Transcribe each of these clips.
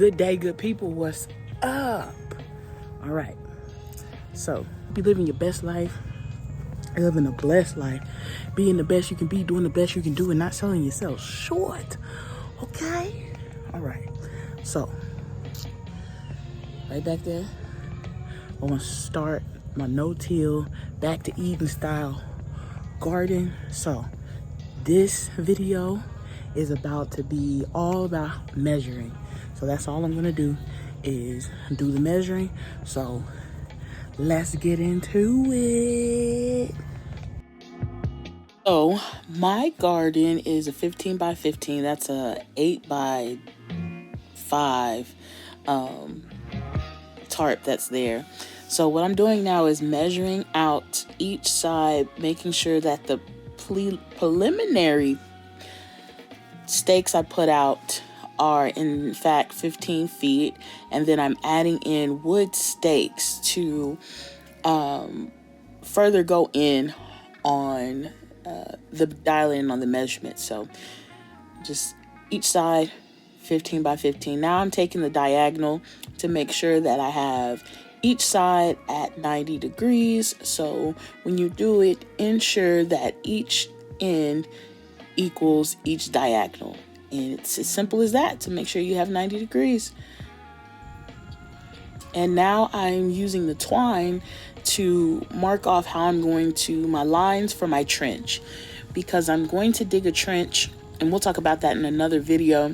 Good day, good people. What's up? All right. So, be living your best life, living a blessed life, being the best you can be, doing the best you can do, and not selling yourself short. Okay? All right. So, right back there, I want to start my no-till, back to Eden style garden. So, this video is about to be all about measuring. So that's all I'm gonna do is do the measuring. So let's get into it. So my garden is a 15 by 15. That's a 8 by 5 tarp that's there. So what I'm doing now is measuring out each side, making sure that the preliminary stakes I put out are in fact 15 feet, and then I'm adding in wood stakes to further go in on the dialing on the measurement. So just each side 15 by 15. Now I'm taking the diagonal to make sure that I have each side at 90 degrees. So when you do it, ensure that each end equals each diagonal. And it's as simple as that to make sure you have 90 degrees. And now I'm using the twine to mark off how I'm going to, my lines for my trench, because I'm going to dig a trench, and we'll talk about that in another video,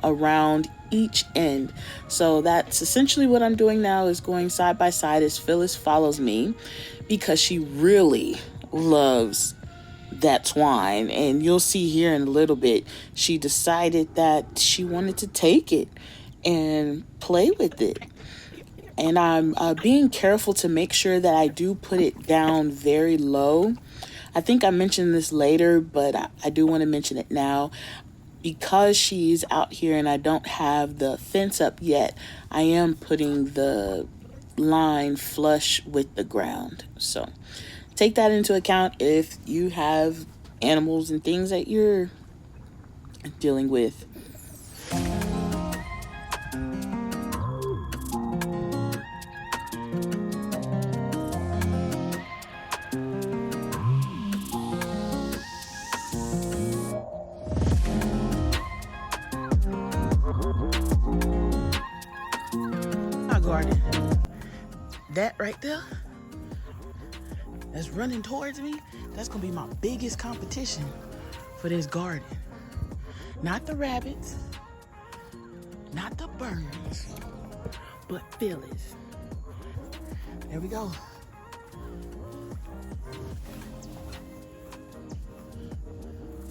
around each end. So that's essentially what I'm doing now, is going side by side as Phyllis follows me, because she really loves that twine, and you'll see here in a little bit she decided that she wanted to take it and play with it. And I'm being careful to make sure that I do put it down very low. I think I mentioned this later, but I do want to mention it now. Because she's out here and I don't have the fence up yet, I am putting the line flush with the ground. So take that into account if you have animals and things that you're dealing with. My garden, that right there, that's running towards me, that's gonna be my biggest competition for this garden. Not the rabbits, not the birds, but Phyllis. There we go.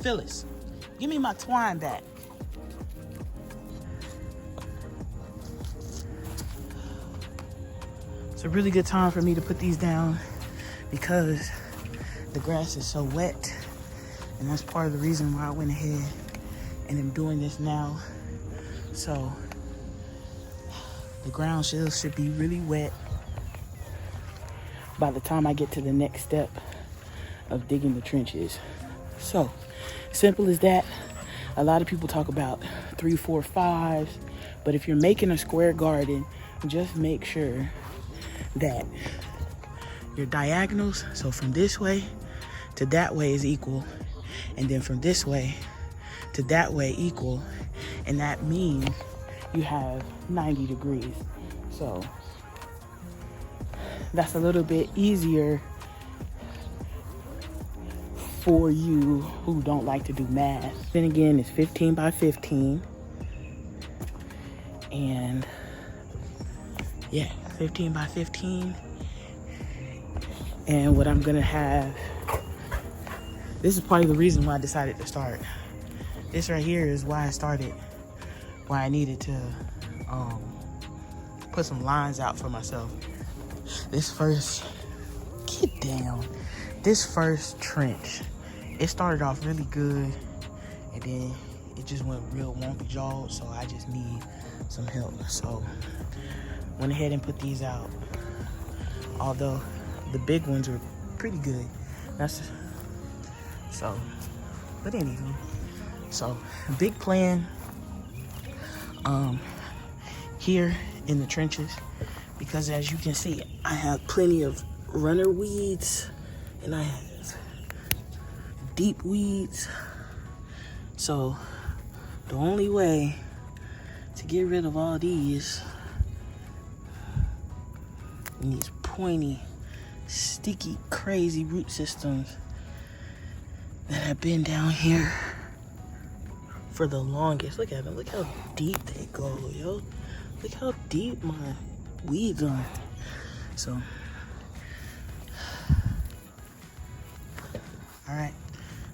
Phyllis, give me my twine back. It's a really good time for me to put these down because the grass is so wet, and that's part of the reason why I went ahead and am doing this now. So the ground should be really wet by the time I get to the next step of digging the trenches. So simple as that. A lot of people talk about 3, 4, 5s, but if you're making a square garden, just make sure that your diagonals, so from this way to that way, is equal, and then from this way to that way equal, and that means you have 90 degrees. So that's a little bit easier for you who don't like to do math. Then again, it's 15 by 15, and yeah, 15 by 15. And what I'm gonna have, this is probably the reason why I decided to start. This right here is why I started, why I needed to put some lines out for myself. This first, get down, this first trench, it started off really good, and then it just went real wonky jawed, so I just need some help. So went ahead and put these out, although the big ones are pretty good. That's so, but anywho, so big plan here in the trenches, because as you can see, I have plenty of runner weeds and I have deep weeds. So the only way to get rid of all these pointy, sticky, crazy root systems that have been down here for the longest. Look at them. Look how deep they go, yo. Look how deep my weeds are. So, all right.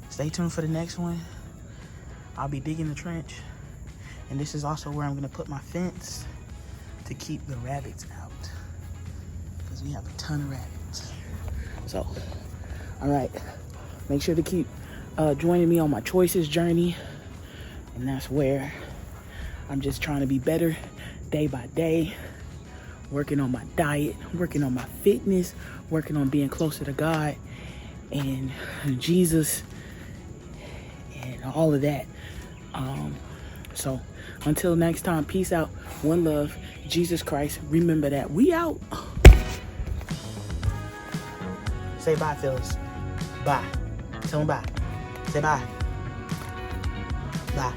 Stay tuned for the next one. I'll be digging the trench. And this is also where I'm gonna put my fence to keep the rabbits out, because we have a ton of rabbits. So, all right. Make sure to keep joining me on my choices journey. And that's where I'm just trying to be better day by day, working on my diet, working on my fitness, working on being closer to God and Jesus and all of that. So until next time, peace out, one love, Jesus Christ. Remember that we out. Say bye, Phyllis. Bye. Tell them bye. Say bye. Bye.